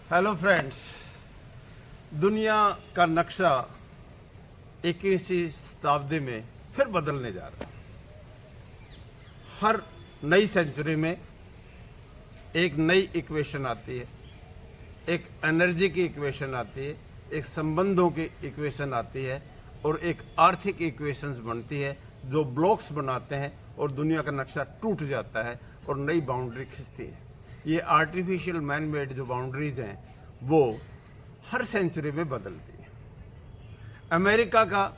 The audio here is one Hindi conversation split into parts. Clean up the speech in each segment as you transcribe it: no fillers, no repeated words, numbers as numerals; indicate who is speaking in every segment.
Speaker 1: हेलो फ्रेंड्स, दुनिया का नक्शा 21वीं शताब्दी में फिर बदलने जा रहा है। हर नई सेंचुरी में एक नई इक्वेशन आती है, एक एनर्जी की इक्वेशन आती है, एक संबंधों की इक्वेशन आती है और एक आर्थिक इक्वेशंस बनती है जो ब्लॉक्स बनाते हैं और दुनिया का नक्शा टूट जाता है और नई बाउंड्री खिंचती है। ये आर्टिफिशियल मैन मेड जो बाउंड्रीज हैं वो हर सेंचुरी में बदलती है। अमेरिका का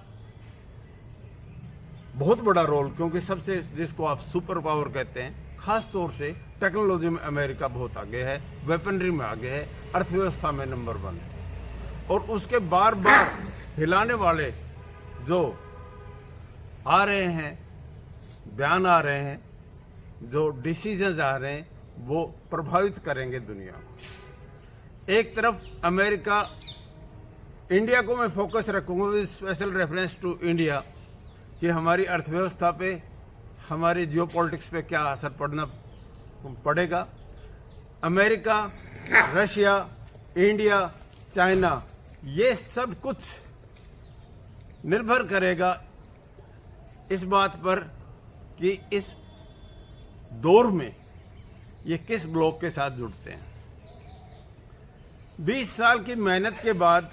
Speaker 1: बहुत बड़ा रोल, क्योंकि सबसे जिसको आप सुपर पावर कहते हैं, खास तौर से टेक्नोलॉजी में अमेरिका बहुत आगे है, वेपनरी में आगे है, अर्थव्यवस्था में नंबर 1 है। और उसके बार बार हिलाने वाले जो आ रहे हैं, बयान आ रहे हैं, जो डिसीजंस आ रहे हैं, वो प्रभावित करेंगे दुनिया को। एक तरफ अमेरिका, इंडिया को मैं फोकस रखूंगा with special reference to India कि हमारी अर्थव्यवस्था पे, हमारी जियोपॉलिटिक्स पे क्या असर पड़ेगा। अमेरिका, रशिया, इंडिया, चाइना, ये सब कुछ निर्भर करेगा इस बात पर कि इस दौर में ये किस ब्लॉक के साथ जुड़ते हैं। 20 साल की मेहनत के बाद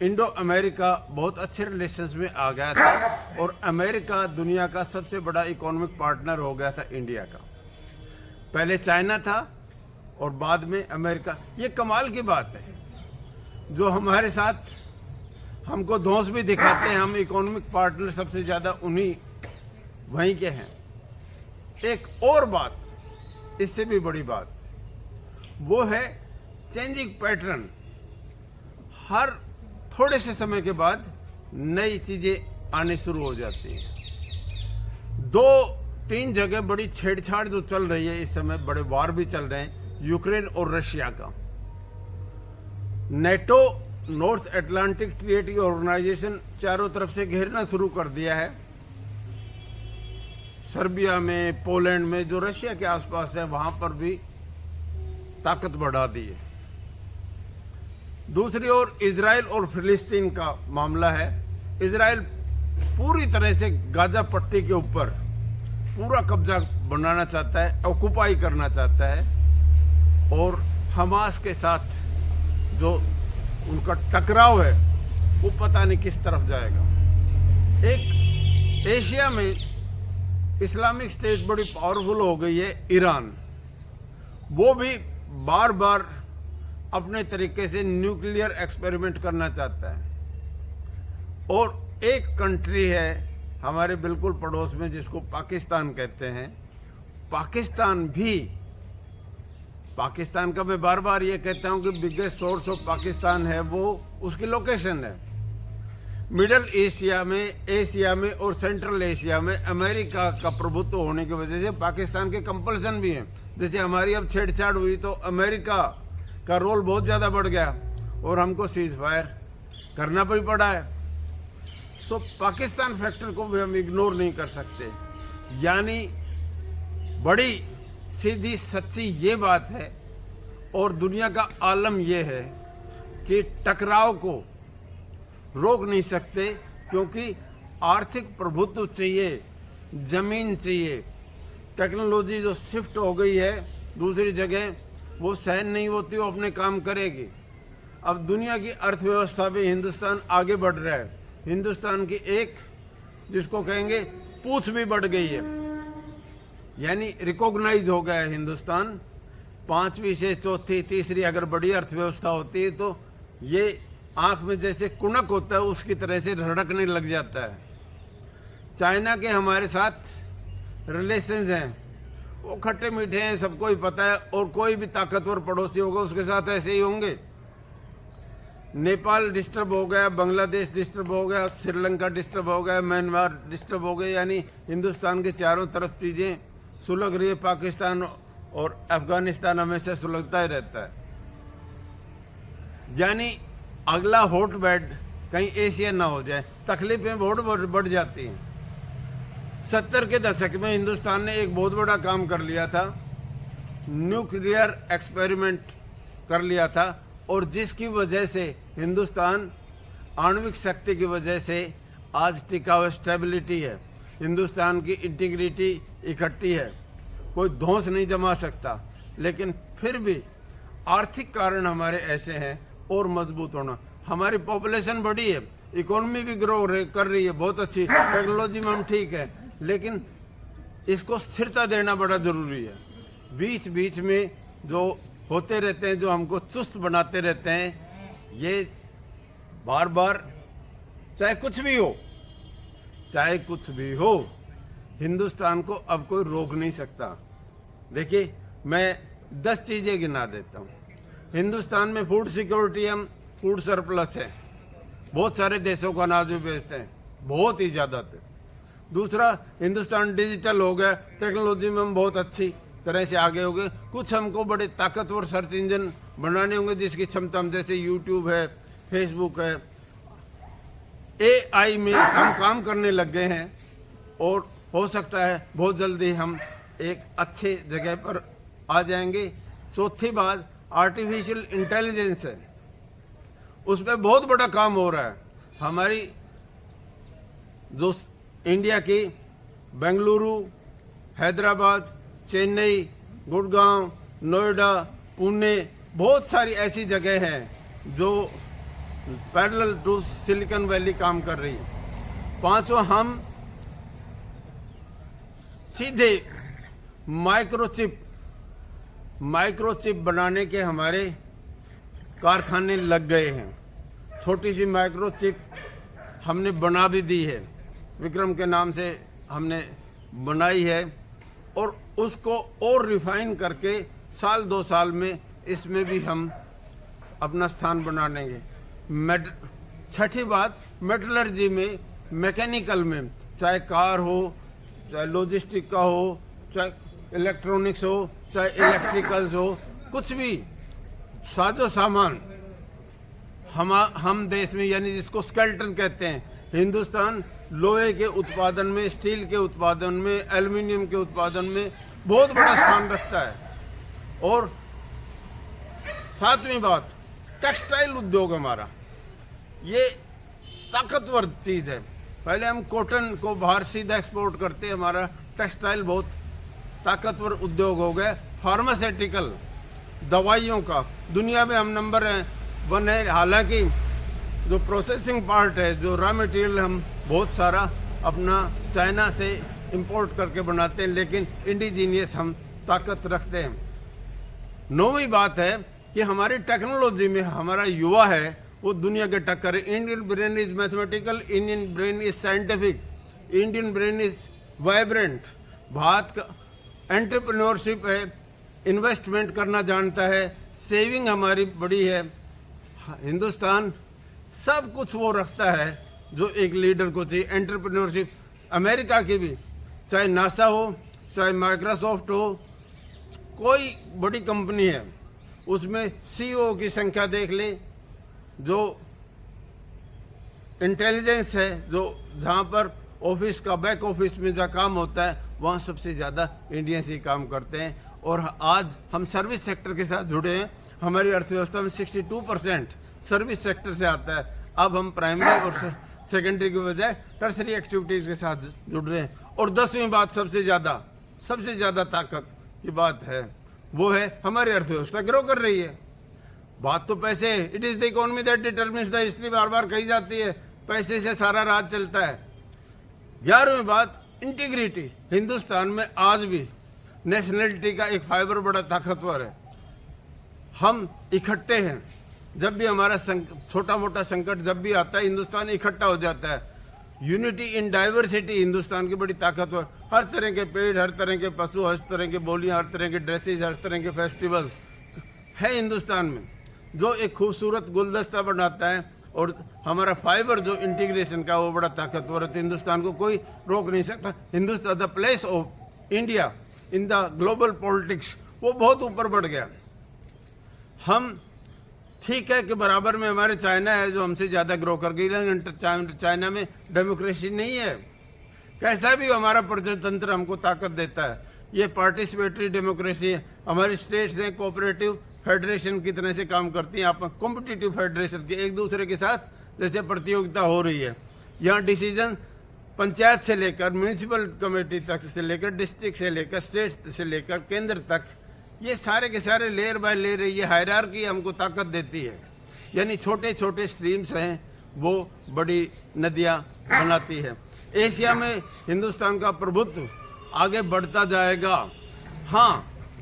Speaker 1: इंडो अमेरिका बहुत अच्छे रिलेशंस में आ गया था और अमेरिका दुनिया का सबसे बड़ा इकोनॉमिक पार्टनर हो गया था इंडिया का। पहले चाइना था और बाद में अमेरिका। ये कमाल की बात है, जो हमारे साथ हमको धौंस भी दिखाते हैं, हम इकोनॉमिक पार्टनर सबसे ज़्यादा उन्हीं वहीं के हैं। एक और बात, इससे भी बड़ी बात, वो है चेंजिंग पैटर्न। हर थोड़े से समय के बाद नई चीजें आने शुरू हो जाती हैं। 2-3 जगह बड़ी छेड़छाड़ जो चल रही है इस समय, बड़े वार भी चल रहे हैं, यूक्रेन और रशिया का। NATO, north Atlantic treaty organisation, चारों तरफ से घेरना शुरू कर दिया है। सर्बिया में, पोलैंड में, जो रशिया के आसपास है, वहां पर भी ताकत बढ़ा दी है। दूसरी ओर इजराइल और फिलिस्तीन का मामला है। इजराइल पूरी तरह से गाजा पट्टी के ऊपर पूरा कब्जा बनाना चाहता है, ऑक्युपाई करना चाहता है, और हमास के साथ जो उनका टकराव है वो पता नहीं किस तरफ जाएगा। एक एशिया में इस्लामिक स्टेट बड़ी पावरफुल हो गई है, ईरान। वो भी बार बार अपने तरीके से न्यूक्लियर एक्सपेरिमेंट करना चाहता है। और एक कंट्री है हमारे बिल्कुल पड़ोस में जिसको पाकिस्तान कहते हैं। पाकिस्तान का मैं बार बार ये कहता हूँ कि बिगेस्ट सोर्स ऑफ पाकिस्तान है वो उसकी लोकेशन है। मिडल एशिया में और सेंट्रल एशिया में अमेरिका का प्रभुत्व होने की वजह से पाकिस्तान के कंपल्सन भी हैं। जैसे हमारी अब छेड़छाड़ हुई तो अमेरिका का रोल बहुत ज़्यादा बढ़ गया और हमको सीज फायर करना भी पड़ा है। सो पाकिस्तान फैक्टर को भी हम इग्नोर नहीं कर सकते। यानी बड़ी सीधी सच्ची ये बात है, और दुनिया का आलम ये है कि टकराव को रोक नहीं सकते, क्योंकि आर्थिक प्रभुत्व चाहिए, जमीन चाहिए। टेक्नोलॉजी जो शिफ्ट हो गई है दूसरी जगह, वो सहन नहीं होती, वो अपने काम करेगी। अब दुनिया की अर्थव्यवस्था में हिंदुस्तान आगे बढ़ रहा है। हिंदुस्तान की एक, जिसको कहेंगे, पूंछ भी बढ़ गई है, यानी रिकॉग्नाइज हो गया है हिंदुस्तान। 5वीं से 4थी, 3री अगर बड़ी अर्थव्यवस्था होती है तो ये आंख में जैसे कुनक होता है उसकी तरह से रड़कने लग जाता है। चाइना के हमारे साथ रिलेशंस हैं, वो खट्टे मीठे हैं, सबको ही पता है, और कोई भी ताकतवर पड़ोसी होगा उसके साथ ऐसे ही होंगे। नेपाल डिस्टर्ब हो गया, बांग्लादेश डिस्टर्ब हो गया, श्रीलंका डिस्टर्ब हो गया, म्यांमार डिस्टर्ब हो गया, यानी हिंदुस्तान के चारों तरफ चीज़ें सुलग रही है। पाकिस्तान और अफगानिस्तान हमेशा सुलगता ही रहता है। यानी अगला हॉट बेड कहीं एशिया ना हो जाए, तकलीफें बहुत बढ़ जाती हैं। 70 के दशक में हिंदुस्तान ने एक बहुत बड़ा काम कर लिया था, न्यूक्लियर एक्सपेरिमेंट कर लिया था और जिसकी वजह से हिंदुस्तान आणविक शक्ति की वजह से आज टिका हुआ स्टेबिलिटी है, हिंदुस्तान की इंटीग्रिटी इकट्ठी है, कोई धौंस नहीं जमा सकता। लेकिन फिर भी आर्थिक कारण हमारे ऐसे हैं और मजबूत होना। हमारी पॉपुलेशन बड़ी है, इकोनॉमी भी ग्रो कर रही है, बहुत अच्छी टेक्नोलॉजी में हम ठीक है, लेकिन इसको स्थिरता देना बड़ा ज़रूरी है। बीच बीच में जो होते रहते हैं, जो हमको चुस्त बनाते रहते हैं, ये बार बार चाहे कुछ भी हो, हिंदुस्तान को अब कोई रोक नहीं सकता। देखिए, मैं 10 चीज़ें गिना देता हूँ। हिंदुस्तान में फूड सिक्योरिटी, हम फूड सरप्लस है, बहुत सारे देशों को अनाज भी बेचते हैं, बहुत ही ज़्यादा थे। दूसरा, हिंदुस्तान डिजिटल हो गया, टेक्नोलॉजी में हम बहुत अच्छी तरह से आगे हो गए। कुछ हमको बड़े ताकतवर सर्च इंजन बनाने होंगे जिसकी क्षमता हम, जैसे यूट्यूब है, फेसबुक है, AI में हम काम करने लग गए हैं और हो सकता है बहुत जल्दी हम एक अच्छे जगह पर आ जाएंगे। चौथी बात आर्टिफिशियल इंटेलिजेंस है, उसमें बहुत बड़ा काम हो रहा है। हमारी जो इंडिया की बेंगलुरु, हैदराबाद, चेन्नई, गुड़गांव, नोएडा, पुणे, बहुत सारी ऐसी जगह हैं जो पैरेलल टू सिलिकॉन वैली काम कर रही है। पांचों, हम सीधे माइक्रोचिप बनाने के हमारे कारखाने लग गए हैं। छोटी सी माइक्रोचिप हमने बना भी दी है, विक्रम के नाम से हमने बनाई है, और उसको और रिफाइन करके साल 2 साल में इसमें भी हम अपना स्थान बना लेंगे। छठी बात, मेटलर्जी में, मैकेनिकल में, चाहे कार हो, चाहे लॉजिस्टिक का हो, चाहे इलेक्ट्रॉनिक्स हो, चाहे इलेक्ट्रिकल्स हो, कुछ भी साजो सामान हम देश में, यानी जिसको स्केल्टन कहते हैं, हिंदुस्तान लोहे के उत्पादन में, स्टील के उत्पादन में, एल्युमिनियम के उत्पादन में बहुत बड़ा स्थान रखता है। और 7वीं बात, टेक्सटाइल उद्योग हमारा ये ताकतवर चीज़ है। पहले हम कॉटन को बाहर सीधा एक्सपोर्ट करते हैं, हमारा टेक्सटाइल बहुत ताकतवर उद्योग हो गया। फार्मास्यूटिकल, दवाइयों का दुनिया में हम नंबर 1 है। हालांकि जो प्रोसेसिंग पार्ट है, जो रॉ मटेरियल हम बहुत सारा अपना चाइना से इंपोर्ट करके बनाते हैं, लेकिन इंडिजीनियस हम ताकत रखते हैं। 9वीं बात है कि हमारी टेक्नोलॉजी में हमारा युवा है वो दुनिया के टक्कर है। Indian brain is mathematical, Indian brain is scientific, Indian brain is vibrant. Bharat का एंटरप्रेन्योरशिप है, इन्वेस्टमेंट करना जानता है, सेविंग हमारी बड़ी है। हिंदुस्तान सब कुछ वो रखता है जो एक लीडर को चाहिए। एंटरप्रेन्योरशिप अमेरिका की भी, चाहे नासा हो, चाहे माइक्रोसॉफ्ट हो, कोई बड़ी कंपनी है, उसमें CEO की संख्या देख ले, जो इंटेलिजेंस है, जो जहाँ पर ऑफिस का बैक ऑफिस में जहाँ काम होता है, वहाँ सबसे ज़्यादा इंडियंस ही काम करते हैं। और आज हम सर्विस सेक्टर के साथ जुड़े हैं। हमारी अर्थव्यवस्था में 62% सर्विस सेक्टर से आता है। अब हम प्राइमरी और सेकेंडरी की बजाय टर्सरी एक्टिविटीज़ के साथ जुड़ रहे हैं। और 10वीं बात, सबसे ज़्यादा ताकत की बात है, वो है हमारी अर्थव्यवस्था ग्रो कर रही है। बात तो पैसे है, it is the economy that determines the history, बार बार कही जाती है, पैसे से सारा राज चलता है। 11वीं बात, इंटीग्रिटी। हिंदुस्तान में आज भी नेशनलिटी का एक फाइबर बड़ा ताकतवर है। हम इकट्ठे हैं, जब भी हमारा छोटा मोटा संकट जब भी आता है, हिंदुस्तान इकट्ठा हो जाता है। यूनिटी इन डाइवर्सिटी हिंदुस्तान की बड़ी ताकतवर। हर तरह के पेड़, हर तरह के पशु, हर तरह की बोलियां, हर तरह के ड्रेसेस, हर तरह के फेस्टिवल्स है हिंदुस्तान में, जो एक खूबसूरत गुलदस्ता बनाता है। और हमारा फाइबर जो इंटीग्रेशन का, वो बड़ा ताकतवर है। तो हिंदुस्तान को कोई रोक नहीं सकता। Hindustan, the place of India in the global politics, वो बहुत ऊपर बढ़ गया। हम ठीक है कि बराबर में हमारे चाइना है जो हमसे ज़्यादा ग्रो कर गई, लेकिन चाइना में डेमोक्रेसी नहीं है। कैसा भी हमारा प्रजातंत्र हमको ताकत देता है, ये पार्टिसिपेटरी डेमोक्रेसी है। हमारी स्टेट्स हैं कोऑपरेटिव, फेडरेशन की तरह से काम करती हैं। आप कॉम्पिटिटिव फेडरेशन की एक दूसरे के साथ जैसे प्रतियोगिता हो रही है, यहाँ डिसीजन पंचायत से लेकर म्यूनिसिपल कमेटी तक से लेकर डिस्ट्रिक्ट से लेकर स्टेट से लेकर केंद्र तक, ये सारे के सारे लेयर बाय लेयर ये हायरार्की हमको ताकत देती है। यानी छोटे छोटे स्ट्रीम्स हैं वो बड़ी नदियाँ बनाती है। एशिया में हिंदुस्तान का प्रभुत्व आगे बढ़ता जाएगा। हाँ,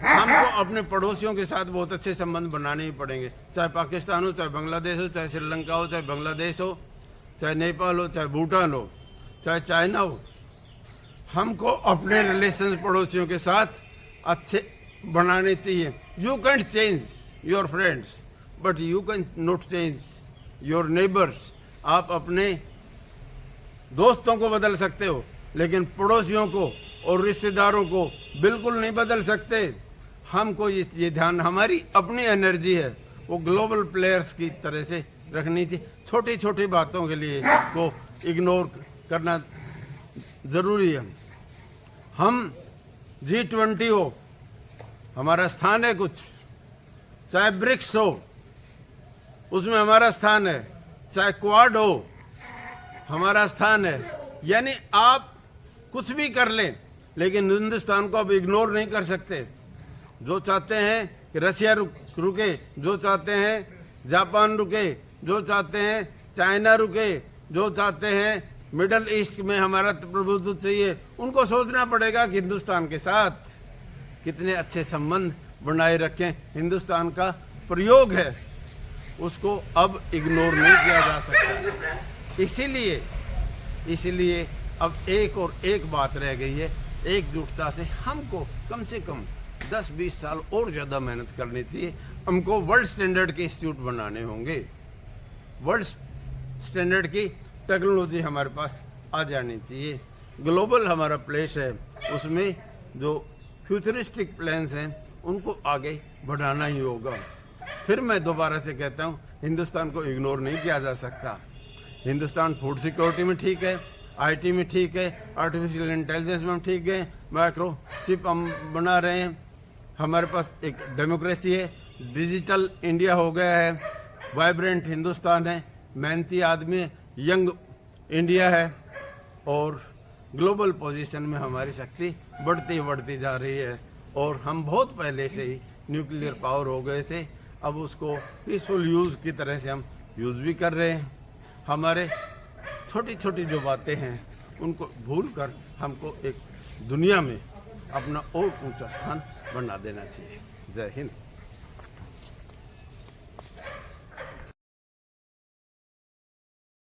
Speaker 1: हमको अपने पड़ोसियों के साथ बहुत अच्छे संबंध बनाने ही पड़ेंगे, चाहे पाकिस्तान हो, चाहे बांग्लादेश हो, चाहे श्रीलंका हो, चाहे बांग्लादेश हो, चाहे नेपाल हो, चाहे भूटान हो, चाहे चाइना हो। हमको अपने रिलेशन पड़ोसियों के साथ अच्छे बनाने चाहिए। You can change your friends but you can not change your neighbours. आप अपने दोस्तों को बदल सकते हो लेकिन पड़ोसियों को और रिश्तेदारों को बिल्कुल नहीं बदल सकते। हमको ये ध्यान, हमारी अपनी एनर्जी है वो ग्लोबल प्लेयर्स की तरह से रखनी चाहिए। छोटी छोटी बातों के लिए को इग्नोर करना ज़रूरी है। हम G20 हो, हमारा स्थान है कुछ, चाहे ब्रिक्स हो उसमें हमारा स्थान है, चाहे क्वाड हो हमारा स्थान है। यानी आप कुछ भी कर लें लेकिन हिंदुस्तान को अब इग्नोर नहीं कर सकते। जो चाहते हैं कि रशिया रुके, जो चाहते हैं जापान रुके, जो चाहते हैं चाइना रुके, जो चाहते हैं मिडल ईस्ट में हमारा प्रभुत्व चाहिए, उनको सोचना पड़ेगा कि हिंदुस्तान के साथ कितने अच्छे संबंध बनाए रखें। हिंदुस्तान का प्रयोग है उसको अब इग्नोर नहीं किया जा सकता। इसीलिए अब एक और एक बात रह गई है, एकजुटता से हमको कम से कम 10-20 साल और ज़्यादा मेहनत करनी चाहिए। हमको वर्ल्ड स्टैंडर्ड के इंस्टीट्यूट बनाने होंगे, वर्ल्ड स्टैंडर्ड की टेक्नोलॉजी हमारे पास आ जानी चाहिए। ग्लोबल हमारा प्लेस है, उसमें जो फ्यूचरिस्टिक प्लान्स हैं उनको आगे बढ़ाना ही होगा। फिर मैं दोबारा से कहता हूँ, हिंदुस्तान को इग्नोर नहीं किया जा सकता। हिंदुस्तान फूड सिक्योरिटी में ठीक है, IT में ठीक है, आर्टिफिशियल इंटेलिजेंस में ठीक है, माइक्रो चिप हम बना रहे हैं, हमारे पास एक डेमोक्रेसी है, डिजिटल इंडिया हो गया है, वाइब्रेंट हिंदुस्तान है, मेहनती आदमी है, यंग इंडिया है और ग्लोबल पोजीशन में हमारी शक्ति बढ़ती जा रही है। और हम बहुत पहले से ही न्यूक्लियर पावर हो गए थे, अब उसको पीसफुल यूज़ की तरह से हम यूज़ भी कर रहे हैं। हमारे छोटी छोटी जो बातें हैं उनको भूलकर हमको एक दुनिया में अपना और ऊंचा स्थान बना देना चाहिए। जय हिंद।